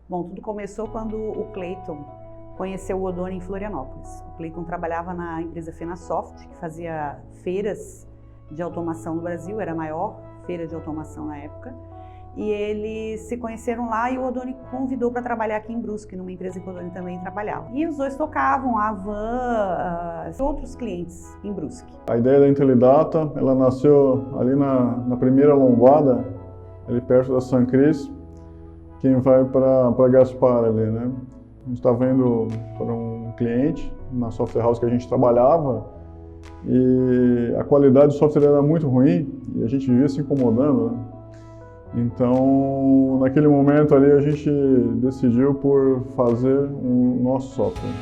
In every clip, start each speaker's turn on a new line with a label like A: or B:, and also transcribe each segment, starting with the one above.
A: Bom, tudo começou quando o Cleiton conheceu o Oddone em Florianópolis. O Cleiton trabalhava na empresa Fenasoft, que fazia feiras de automação no Brasil, era a maior feira de automação na época. E eles se conheceram lá e o Oddone convidou para trabalhar aqui em Brusque, numa empresa que o Oddone também trabalhava. E os dois tocavam a Havan, outros clientes em Brusque.
B: A ideia da Intelidata, ela nasceu ali na primeira lombada, ali perto da San Cris, quem vai para Gaspar ali, né? A gente estava indo para um cliente, na software house que a gente trabalhava, e a qualidade do software era muito ruim e a gente vivia se incomodando, né? Então, naquele momento ali, a gente decidiu por fazer o nosso software.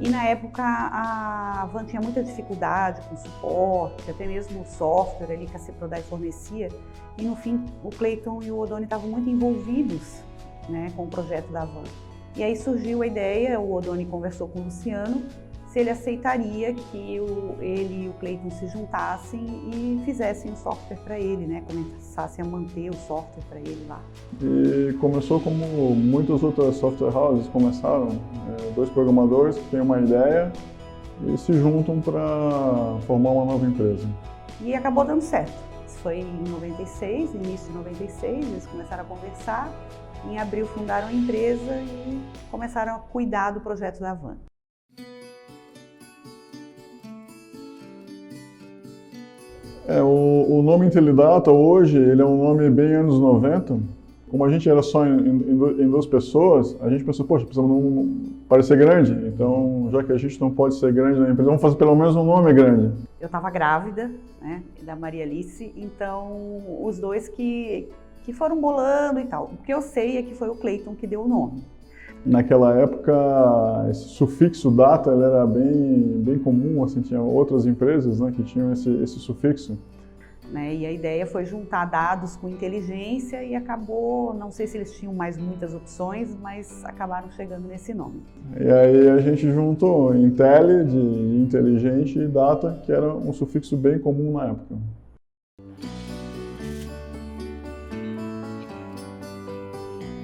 A: E na época a Havan tinha muita dificuldade com suporte, até mesmo o software ali que a Ceprodai fornecia. E no fim, o Cleiton e o Oddone estavam muito envolvidos, né, com o projeto da Havan. E aí surgiu a ideia, o Oddone conversou com o Luciano, se ele aceitaria que ele e o Cleiton se juntassem e fizessem o software para ele, né? Começassem a manter o software para ele lá.
B: E começou como muitas outras software houses começaram, dois programadores que têm uma ideia e se juntam para formar uma nova empresa.
A: E acabou dando certo. Isso foi em 96, início de 96, eles começaram a conversar, em abril fundaram a empresa e começaram a cuidar do projeto da Havan.
B: O nome Intelidata hoje, ele é um nome bem anos 90. Como a gente era só em duas pessoas, a gente pensou, poxa, precisamos parecer grande. Então, já que a gente não pode ser grande na empresa, vamos fazer pelo menos um nome grande.
A: Eu estava grávida, né, da Maria Alice, então os dois que foram bolando e tal. O que eu sei é que foi o Cleiton que deu o nome.
B: Naquela época, esse sufixo data ele era bem comum, assim, tinha outras empresas, né, que tinham esse sufixo.
A: Né, e a ideia foi juntar dados com inteligência e acabou, não sei se eles tinham mais muitas opções, mas acabaram chegando nesse nome.
B: E aí a gente juntou Intelli, de inteligente, e data, que era um sufixo bem comum na época.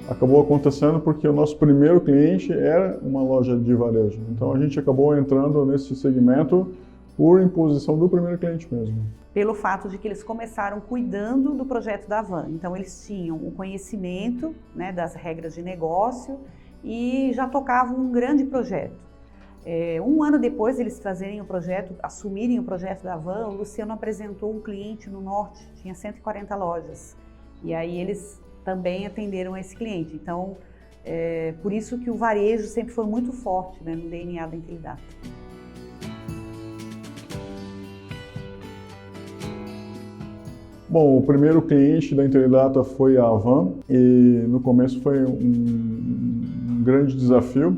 B: Acabou acontecendo porque o nosso primeiro cliente era uma loja de varejo. Então a gente acabou entrando nesse segmento por imposição do primeiro cliente mesmo.
A: Pelo fato de que eles começaram cuidando do projeto da Havan. Então eles tinham o conhecimento, né, das regras de negócio e já tocavam um grande projeto. Um ano depois de eles fazerem o projeto, assumirem o projeto da Havan, o Luciano apresentou um cliente no norte, tinha 140 lojas. E aí eles também atenderam esse cliente. Então, por isso que o varejo sempre foi muito forte, né, no DNA da Intelidata.
B: Bom, o primeiro cliente da Intelidata foi a Havan e no começo foi um grande desafio.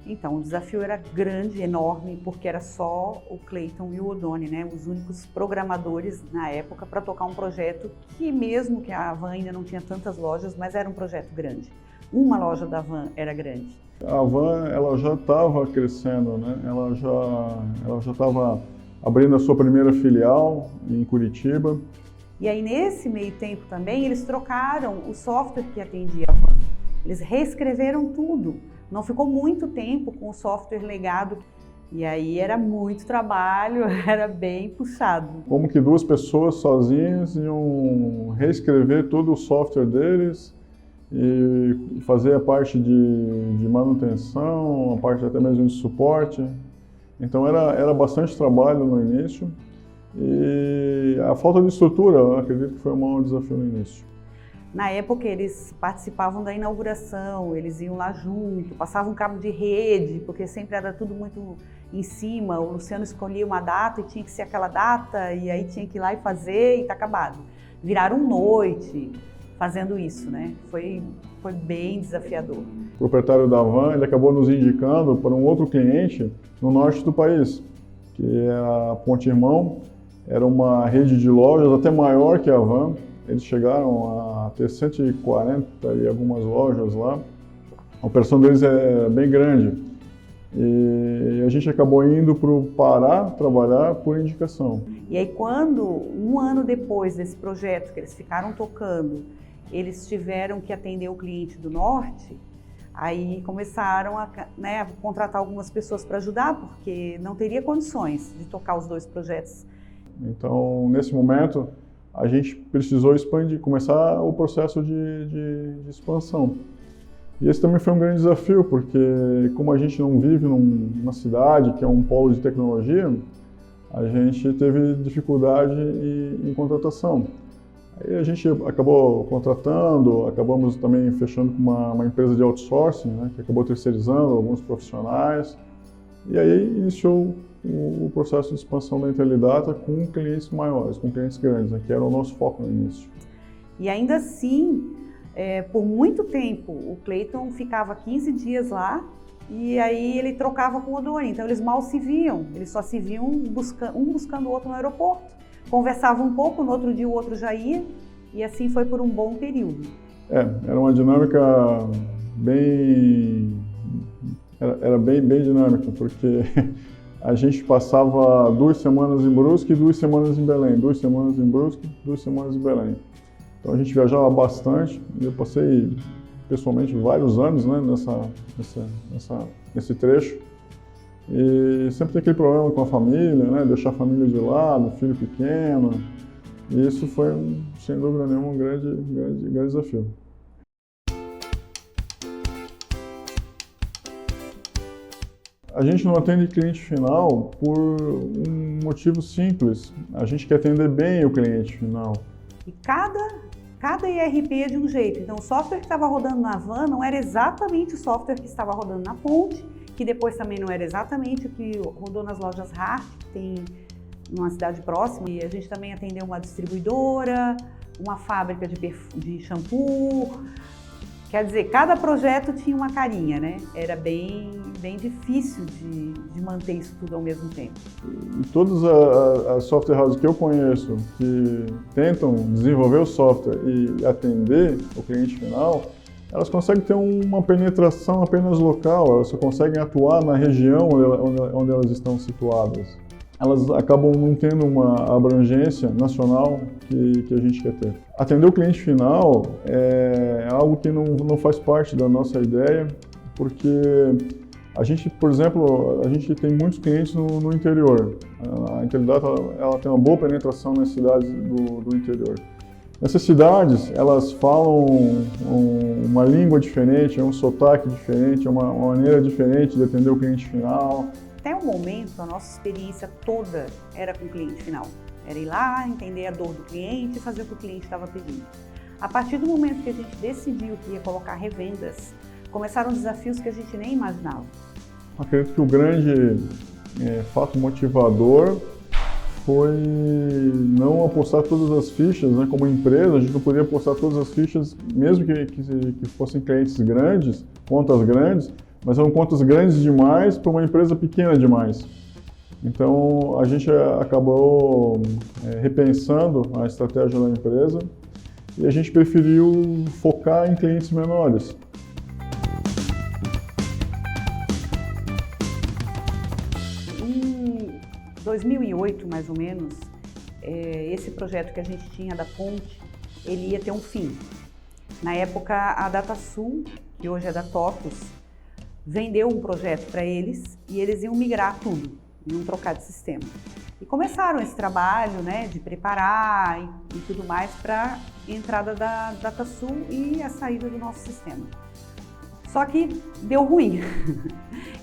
A: Então, o desafio era grande, enorme, porque era só o Cleiton e o Oddone, né, os únicos programadores na época para tocar um projeto que, mesmo que a Havan ainda não tinha tantas lojas, mas era um projeto grande. Uma loja da Havan era grande.
B: A Havan, ela já estava crescendo, né? Ela já estava abrindo a sua primeira filial em Curitiba.
A: E aí, nesse meio tempo também, eles trocaram o software que atendia a Havan. Eles reescreveram tudo. Não ficou muito tempo com o software legado. E aí era muito trabalho, era bem puxado.
B: Como que duas pessoas sozinhas iam reescrever todo o software deles e fazer a parte de manutenção, a parte até mesmo de suporte. Então era bastante trabalho no início. E a falta de estrutura, eu acredito que foi o maior desafio no início.
A: Na época eles participavam da inauguração, eles iam lá junto, passavam cabo de rede, porque sempre era tudo muito em cima. O Luciano escolhia uma data e tinha que ser aquela data, e aí tinha que ir lá e fazer e tá acabado. Viraram noite fazendo isso, né? Foi bem desafiador.
B: O proprietário da Havan, ele acabou nos indicando para um outro cliente no norte do país, que é a Ponte Irmão. Era uma rede de lojas até maior que a Havan. Eles chegaram a ter 140 e algumas lojas lá. A operação deles é bem grande. E a gente acabou indo para o Pará trabalhar por indicação.
A: E aí quando, um ano depois desse projeto que eles ficaram tocando, eles tiveram que atender o cliente do norte, aí começaram a, né, a contratar algumas pessoas para ajudar, porque não teria condições de tocar os 2 projetos.
B: Então, nesse momento, a gente precisou expandir, começar o processo de expansão. E esse também foi um grande desafio, porque como a gente não vive numa cidade que é um polo de tecnologia, a gente teve dificuldade em contratação. Aí a gente acabou contratando, acabamos também fechando com uma empresa de outsourcing, né, que acabou terceirizando alguns profissionais. E aí iniciou o processo de expansão da Intelidata com clientes maiores, com clientes grandes, né, que era o nosso foco no início.
A: E ainda assim, por muito tempo, o Cleiton ficava 15 dias lá e aí ele trocava com o Odoni. Então eles mal se viam, eles só se viam um buscando o outro no aeroporto. Conversavam um pouco, no outro dia o outro já ia, e assim foi por um bom período.
B: Era uma dinâmica bem... Era bem dinâmica, porque a gente passava 2 semanas em Brusque e 2 semanas em Belém, 2 semanas em Brusque, 2 semanas em Belém. Então a gente viajava bastante, eu passei pessoalmente vários anos, né, nesse trecho. E sempre tem aquele problema com a família, né? Deixar a família de lado, filho pequeno. E isso foi, sem dúvida nenhuma, um grande desafio. A gente não atende cliente final por um motivo simples. A gente quer atender bem o cliente final.
A: E cada ERP é de um jeito. Então o software que estava rodando na van não era exatamente o software que estava rodando na ponte, que depois também não era exatamente o que rodou nas lojas Hart, que tem numa cidade próxima. E a gente também atendeu uma distribuidora, uma fábrica de shampoo. Quer dizer, cada projeto tinha uma carinha, né? Era bem difícil de manter isso tudo ao mesmo tempo.
B: E todas as software houses que eu conheço que tentam desenvolver o software e atender o cliente final, elas conseguem ter uma penetração apenas local, elas só conseguem atuar na região onde elas estão situadas. Elas acabam não tendo uma abrangência nacional que a gente quer ter. Atender o cliente final é algo que não faz parte da nossa ideia, porque a gente, por exemplo, a gente tem muitos clientes no interior. A Intelidata ela tem uma boa penetração nas cidades do interior. Nessas cidades, elas falam uma língua diferente, um sotaque diferente, uma maneira diferente de atender o cliente final.
A: Até o momento, a nossa experiência toda era com o cliente final. Era ir lá, entender a dor do cliente e fazer o que o cliente estava pedindo. A partir do momento que a gente decidiu que ia colocar revendas, começaram desafios que a gente nem imaginava.
B: Acredito que o grande fato motivador foi não apostar todas as fichas, né? Como empresa, a gente não podia apostar todas as fichas, mesmo que fossem clientes grandes, contas grandes, mas eram contas grandes demais para uma empresa pequena demais. Então, a gente acabou repensando a estratégia da empresa e a gente preferiu focar em clientes menores.
A: Em 2008, mais ou menos, esse projeto que a gente tinha da ponte, ele ia ter um fim. Na época, a DataSul, que hoje é da TOTUS, vendeu um projeto para eles e eles iam migrar tudo, iam trocar de sistema. E começaram esse trabalho, né, de preparar e tudo mais para a entrada da DataSul e a saída do nosso sistema. Só que deu ruim,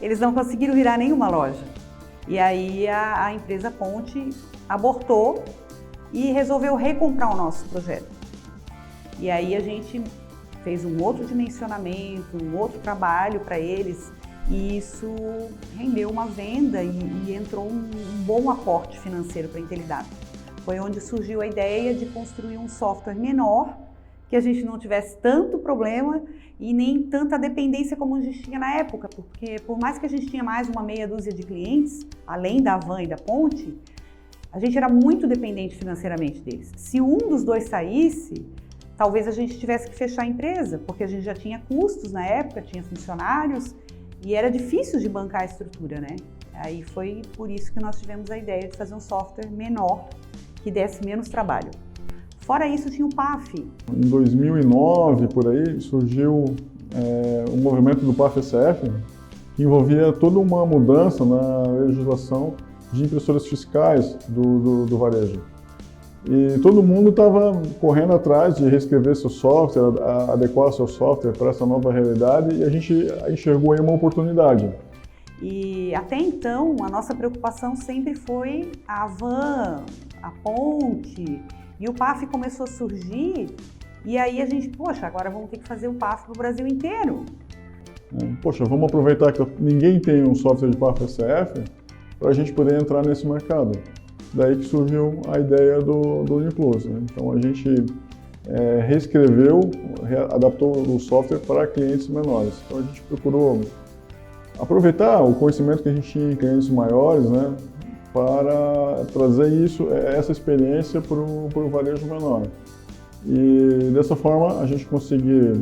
A: eles não conseguiram virar nenhuma loja. E aí a empresa Ponte abortou e resolveu recomprar o nosso projeto. E aí a gente fez um outro dimensionamento, um outro trabalho para eles e isso rendeu uma venda e entrou um bom aporte financeiro para a Intelidata. Foi onde surgiu a ideia de construir um software menor, que a gente não tivesse tanto problema e nem tanta dependência como a gente tinha na época, porque por mais que a gente tinha mais uma meia dúzia de clientes, além da van e da ponte, a gente era muito dependente financeiramente deles. Se um dos dois saísse, talvez a gente tivesse que fechar a empresa, porque a gente já tinha custos na época, tinha funcionários e era difícil de bancar a estrutura, né? Aí foi por isso que nós tivemos a ideia de fazer um software menor, que desse menos trabalho. Fora isso, tinha o PAF.
B: Em 2009, por aí, surgiu o movimento do PAF-SF, que envolvia toda uma mudança na legislação de impressoras fiscais do varejo. E todo mundo estava correndo atrás de reescrever seu software, adequar seu software para essa nova realidade, e a gente enxergou aí uma oportunidade.
A: E até então, a nossa preocupação sempre foi a Avan, a Ponte, e o PAF começou a surgir, e aí a gente, poxa, agora vamos ter que fazer o PAF para o Brasil inteiro.
B: Poxa, vamos aproveitar que ninguém tem um software de PAF-SF para a gente poder entrar nesse mercado. Daí que surgiu a ideia do UniPlus, né? Então a gente reescreveu, adaptou o software para clientes menores. Então a gente procurou aproveitar o conhecimento que a gente tinha em clientes maiores, né, para trazer essa experiência para o varejo menor. E dessa forma a gente conseguir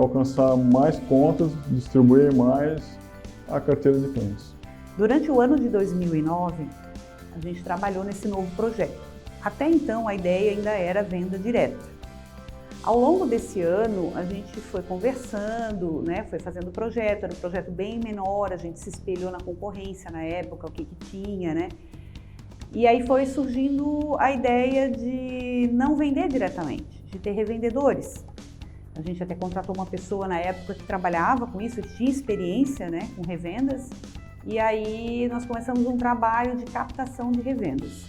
B: alcançar mais contas, distribuir mais a carteira de clientes.
A: Durante o ano de 2009, a gente trabalhou nesse novo projeto. Até então, a ideia ainda era venda direta. Ao longo desse ano, a gente foi conversando, né, foi fazendo projeto, era um projeto bem menor, a gente se espelhou na concorrência na época, o que tinha, né? E aí foi surgindo a ideia de não vender diretamente, de ter revendedores. A gente até contratou uma pessoa na época que trabalhava com isso, tinha experiência, né, com revendas. E aí nós começamos um trabalho de captação de revendas.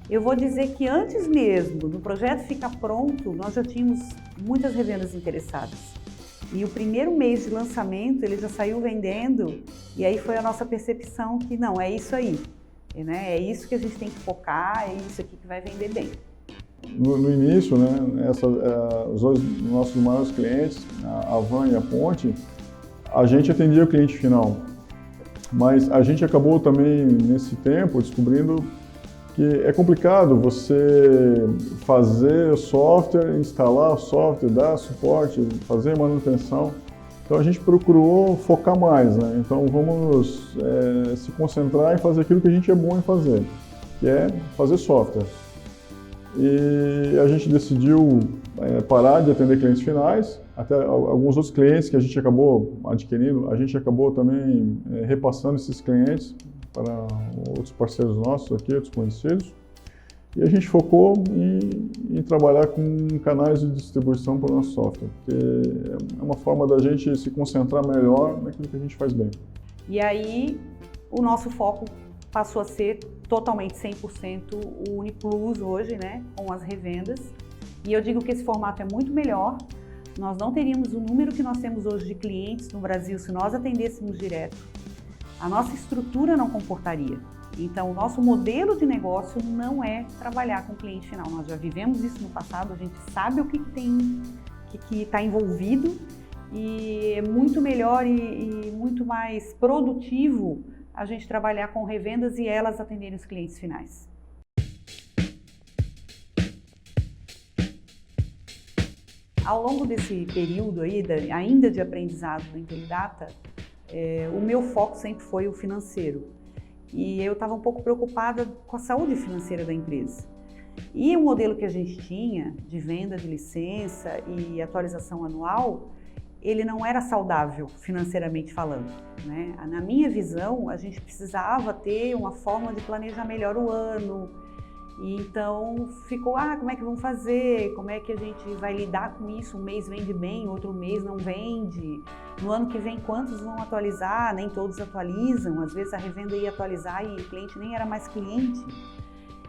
A: Eu vou dizer que antes mesmo do projeto ficar pronto, nós já tínhamos muitas revendas interessadas. E o primeiro mês de lançamento ele já saiu vendendo, e aí foi a nossa percepção que não, é isso aí, né? É isso que a gente tem que focar, é isso aqui que vai vender bem.
B: No início, né, os nossos maiores clientes, a Avan e a Ponte, a gente atendia o cliente final. Mas a gente acabou também, nesse tempo, descobrindo que é complicado você fazer o software, instalar o software, dar suporte, fazer manutenção. Então a gente procurou focar mais, né? Então vamos se concentrar em fazer aquilo que a gente é bom em fazer, que é fazer software. E a gente decidiu parar de atender clientes finais, até alguns outros clientes que a gente acabou adquirindo, a gente acabou também repassando esses clientes para outros parceiros nossos aqui, outros conhecidos. E a gente focou em trabalhar com canais de distribuição para o nosso software, que é uma forma da gente se concentrar melhor naquilo que a gente faz bem.
A: E aí o nosso foco passou a ser totalmente 100% o UniPlus hoje, né, com as revendas. E eu digo que esse formato é muito melhor. Nós não teríamos o número que nós temos hoje de clientes no Brasil se nós atendêssemos direto. A nossa estrutura não comportaria. Então, o nosso modelo de negócio não é trabalhar com o cliente final. Nós já vivemos isso no passado, a gente sabe o que está envolvido e é muito melhor e muito mais produtivo a gente trabalhar com revendas e elas atenderem os clientes finais. Ao longo desse período aí, ainda de aprendizado do Intelidata, o meu foco sempre foi o financeiro. E eu estava um pouco preocupada com a saúde financeira da empresa. E o modelo que a gente tinha de venda de licença e atualização anual, ele não era saudável financeiramente falando, né? Na minha visão, a gente precisava ter uma forma de planejar melhor o ano. E então ficou, como é que vamos fazer? Como é que a gente vai lidar com isso? Um mês vende bem, outro mês não vende. No ano que vem, quantos vão atualizar? Nem todos atualizam. Às vezes a revenda ia atualizar e o cliente nem era mais cliente.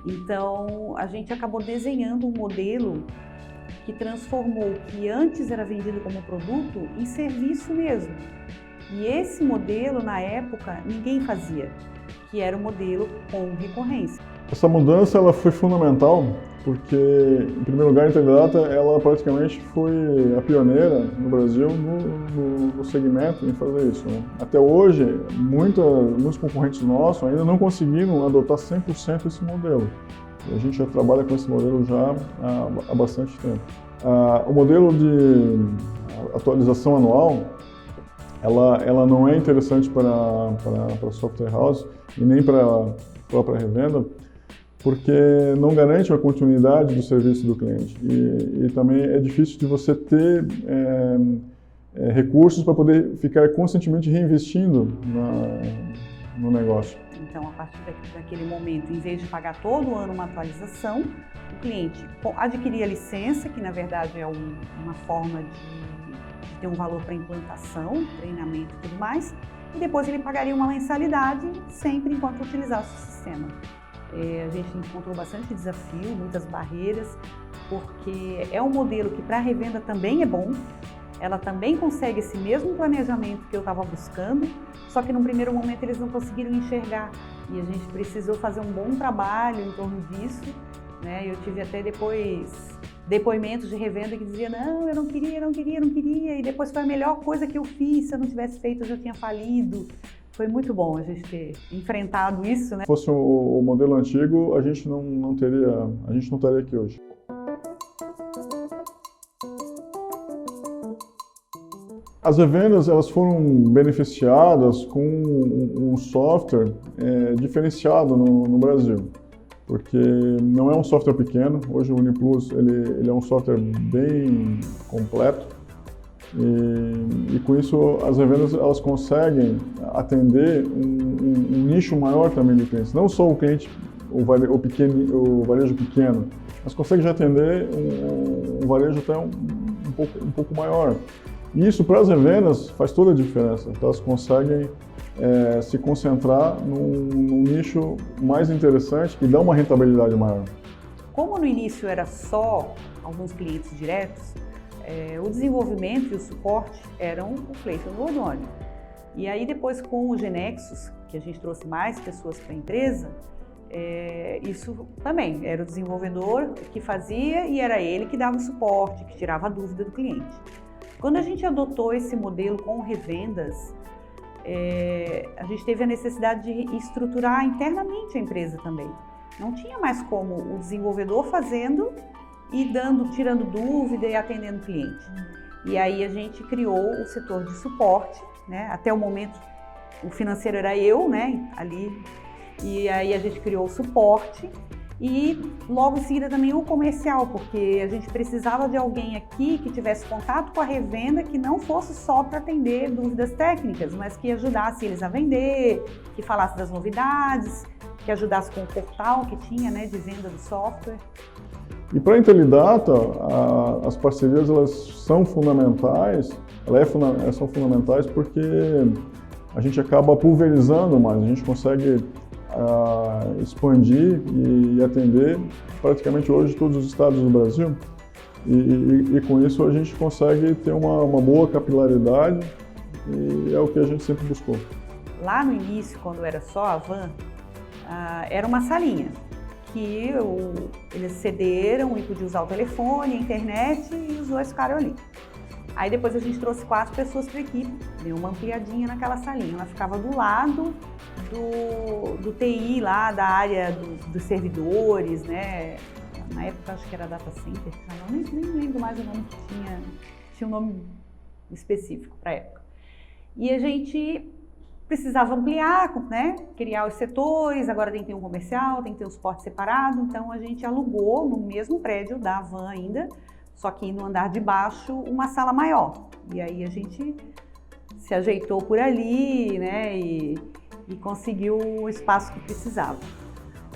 A: Então a gente acabou desenhando um modelo que transformou o que antes era vendido como produto em serviço mesmo. E esse modelo, na época, ninguém fazia, que era o modelo com recorrência.
B: Essa mudança ela foi fundamental porque, em primeiro lugar, a Intelidata ela praticamente foi a pioneira no Brasil no segmento em fazer isso, né? Até hoje, muitos concorrentes nossos ainda não conseguiram adotar 100% esse modelo. A gente já trabalha com esse modelo já há bastante tempo. O modelo de atualização anual, ela não é interessante para software house, e nem para a própria revenda, porque não garante a continuidade do serviço do cliente e também é difícil de você ter recursos para poder ficar constantemente reinvestindo no negócio.
A: Então, a partir daquele momento, em vez de pagar todo ano uma atualização, o cliente adquiria a licença, que na verdade é uma forma de ter um valor para implantação, treinamento e tudo mais, e depois ele pagaria uma mensalidade sempre enquanto utilizasse o sistema. A gente encontrou bastante desafio, muitas barreiras, porque é um modelo que para a revenda também é bom, ela também consegue esse mesmo planejamento que eu estava buscando, só que num primeiro momento eles não conseguiram enxergar e a gente precisou fazer um bom trabalho em torno disso, né? Eu tive até depois depoimentos de revenda que dizia não, eu não queria, e depois foi a melhor coisa que eu fiz, se eu não tivesse feito eu já tinha falido. Foi muito bom a gente ter enfrentado isso, né?
B: Se fosse o modelo antigo, a gente não estaria aqui hoje. As revendas elas foram beneficiadas com um software diferenciado no Brasil, porque não é um software pequeno. Hoje o UniPlus ele é um software bem completo e com isso as revendas elas conseguem atender um nicho maior também de clientes, não só o cliente o varejo pequeno, mas consegue já atender um varejo até um pouco maior. E isso para as revendas faz toda a diferença, então elas conseguem se concentrar num nicho mais interessante e dá uma rentabilidade maior.
A: Como no início era só alguns clientes diretos, o desenvolvimento e o suporte eram o Cleiton e o Odoni. E aí depois com o Genexus, que a gente trouxe mais pessoas para a empresa, isso também era o desenvolvedor que fazia e era ele que dava o suporte, que tirava a dúvida do cliente. Quando a gente adotou esse modelo com revendas, a gente teve a necessidade de estruturar internamente a empresa também. Não tinha mais como o desenvolvedor fazendo e tirando dúvida e atendendo o cliente. E aí a gente criou o setor de suporte, né? Até o momento o financeiro era eu, né? Ali. E aí a gente criou o suporte e logo em seguida também o comercial, porque a gente precisava de alguém aqui que tivesse contato com a revenda, que não fosse só para atender dúvidas técnicas, mas que ajudasse eles a vender, que falasse das novidades, que ajudasse com o portal que tinha, né, de venda do software.
B: E para a Intelidata, as parcerias elas são fundamentais, são fundamentais porque a gente acaba pulverizando mais, a gente consegue expandir e atender praticamente hoje todos os estados do Brasil e com isso a gente consegue ter uma boa capilaridade e é o que a gente sempre buscou.
A: Lá no início, quando era só a van, era uma salinha que eles cederam e podiam usar o telefone, a internet e os dois ficaram ali. Aí depois a gente trouxe 4 pessoas para a equipe, deu uma ampliadinha naquela salinha. Ela ficava do lado do TI lá, da área dos servidores, né? Na época acho que era Data Center, nem lembro mais o nome que tinha um nome específico para a época. E a gente precisava ampliar, né? Criar os setores, agora tem que ter um comercial, tem que ter um suporte separado, então a gente alugou no mesmo prédio da van ainda, só que no andar de baixo, uma sala maior. E aí a gente se ajeitou por ali, né, e conseguiu o espaço que precisava.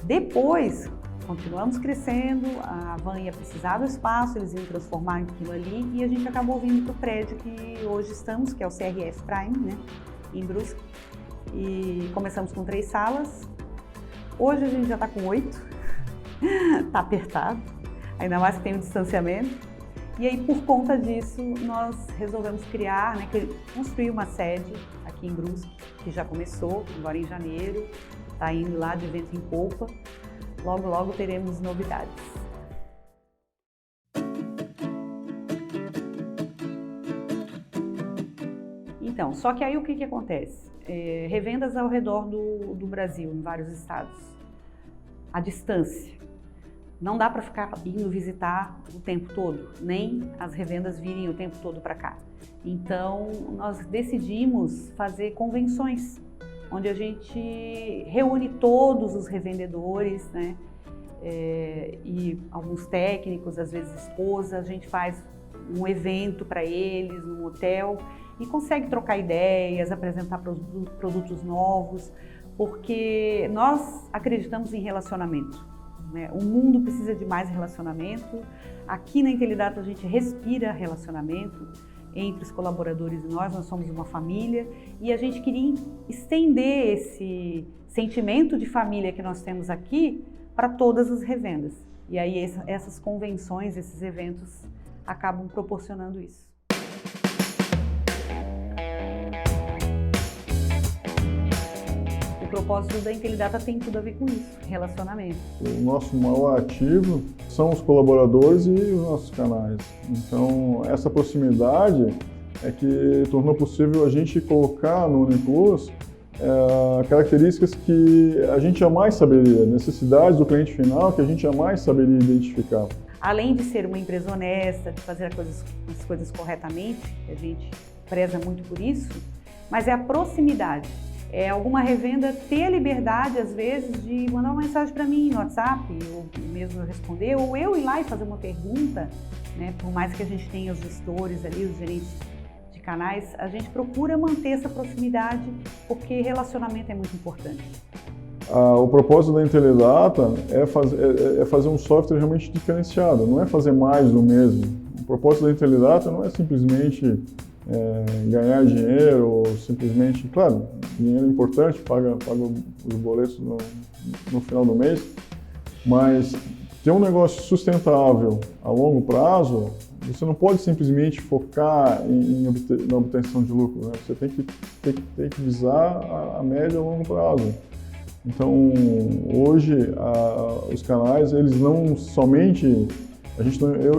A: Depois, continuamos crescendo, a van ia precisar do espaço, eles iam transformar aquilo ali e a gente acabou vindo para o prédio que hoje estamos, que é o CRF Prime, né, em Brusque. E começamos com 3 salas. Hoje a gente já está com 8, está apertado. Ainda mais que tem o distanciamento. E aí, por conta disso, nós resolvemos criar, né, construir uma sede aqui em Brusque, que já começou, agora em janeiro, está indo lá de vento em polpa. Logo, logo teremos novidades. Então, só que aí o que acontece? Revendas ao redor do Brasil, em vários estados, à distância. Não dá para ficar indo visitar o tempo todo, nem as revendas virem o tempo todo para cá. Então, nós decidimos fazer convenções onde a gente reúne todos os revendedores, né? E alguns técnicos, às vezes esposa, a gente faz um evento para eles, num hotel, e consegue trocar ideias, apresentar produtos novos, porque nós acreditamos em relacionamento, né? O mundo precisa de mais relacionamento. Aqui na Intelidata a gente respira relacionamento entre os colaboradores e nós somos uma família, e a gente queria estender esse sentimento de família que nós temos aqui para todas as revendas. E aí essas convenções, esses eventos acabam proporcionando isso. O propósito da Intelidata tem tudo a ver com isso, relacionamento.
B: O nosso maior ativo são os colaboradores e os nossos canais. Então, essa proximidade é que tornou possível a gente colocar no Uniplus características que a gente jamais saberia, necessidades do cliente final que a gente jamais saberia identificar.
A: Além de ser uma empresa honesta, de fazer as coisas corretamente, a gente preza muito por isso, mas é a proximidade. É alguma revenda ter a liberdade, às vezes, de mandar uma mensagem para mim no WhatsApp, ou mesmo eu responder, ou eu ir lá e fazer uma pergunta, né? Por mais que a gente tenha os gestores ali, os gerentes de canais, a gente procura manter essa proximidade, porque relacionamento é muito importante.
B: O propósito da Intelidata é fazer um software realmente diferenciado, não é fazer mais do mesmo. O propósito da Intelidata não é simplesmente ganhar dinheiro, ou simplesmente, claro, dinheiro é importante, paga os boletos no final do mês, mas ter um negócio sustentável a longo prazo, você não pode simplesmente focar na obtenção de lucro, né? Você tem que visar a médio e longo prazo. Então, hoje, os canais, eles não somente...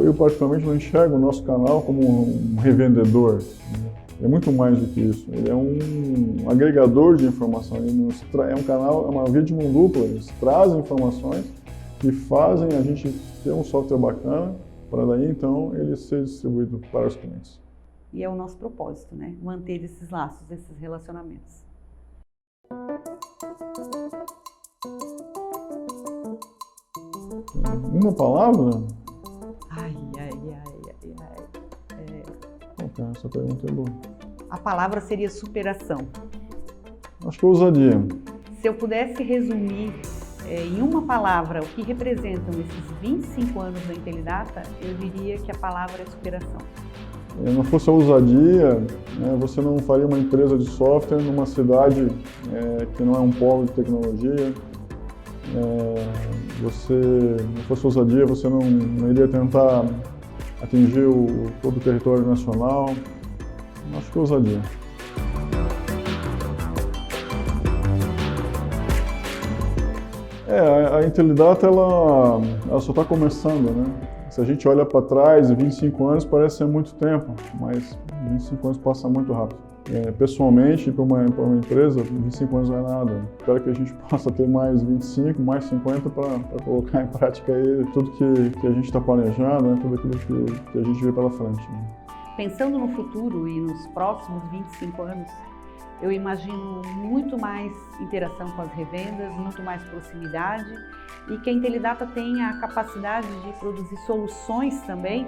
B: Eu particularmente não enxergo o nosso canal como um revendedor, né? É muito mais do que isso. Ele é um agregador de informação. É um canal, é uma via de mão dupla. Eles trazem informações que fazem a gente ter um software bacana para daí, então, ele ser distribuído para os clientes.
A: E é o nosso propósito, né? Manter esses laços, esses relacionamentos.
B: Uma palavra?
A: Ai.
B: Essa pergunta é boa.
A: A palavra seria superação.
B: Acho que é ousadia.
A: Se eu pudesse resumir em uma palavra o que representam esses 25 anos da Intelidata, eu diria que a palavra é superação.
B: Se não fosse a ousadia, né, você não faria uma empresa de software numa cidade que não é um polo de tecnologia. Não fosse ousadia, você não iria tentar atingir todo o território nacional. Acho que é ousadia. A Intelidata ela só está começando, né? Se a gente olha para trás, 25 anos parece ser muito tempo, mas 25 anos passa muito rápido. Pessoalmente, para uma empresa, 25 anos não é nada. Espero que a gente possa ter mais 25, mais 50 para colocar em prática aí tudo que a gente está planejando, né? Tudo aquilo que a gente vê pela frente. Né?
A: Pensando no futuro e nos próximos 25 anos, eu imagino muito mais interação com as revendas, muito mais proximidade, e que a Intelidata tenha a capacidade de produzir soluções também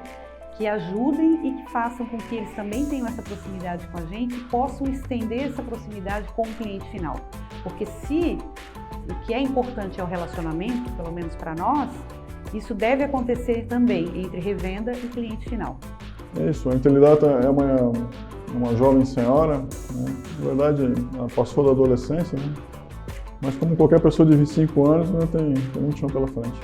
A: que ajudem e que façam com que eles também tenham essa proximidade com a gente e possam estender essa proximidade com o cliente final. Porque se o que é importante é o relacionamento, pelo menos para nós, isso deve acontecer também entre revenda e cliente final.
B: É isso, a Intelidata é uma jovem senhora, né? Na verdade, ela passou da adolescência, né? Mas como qualquer pessoa de 25 anos, né, tem muito chão pela frente.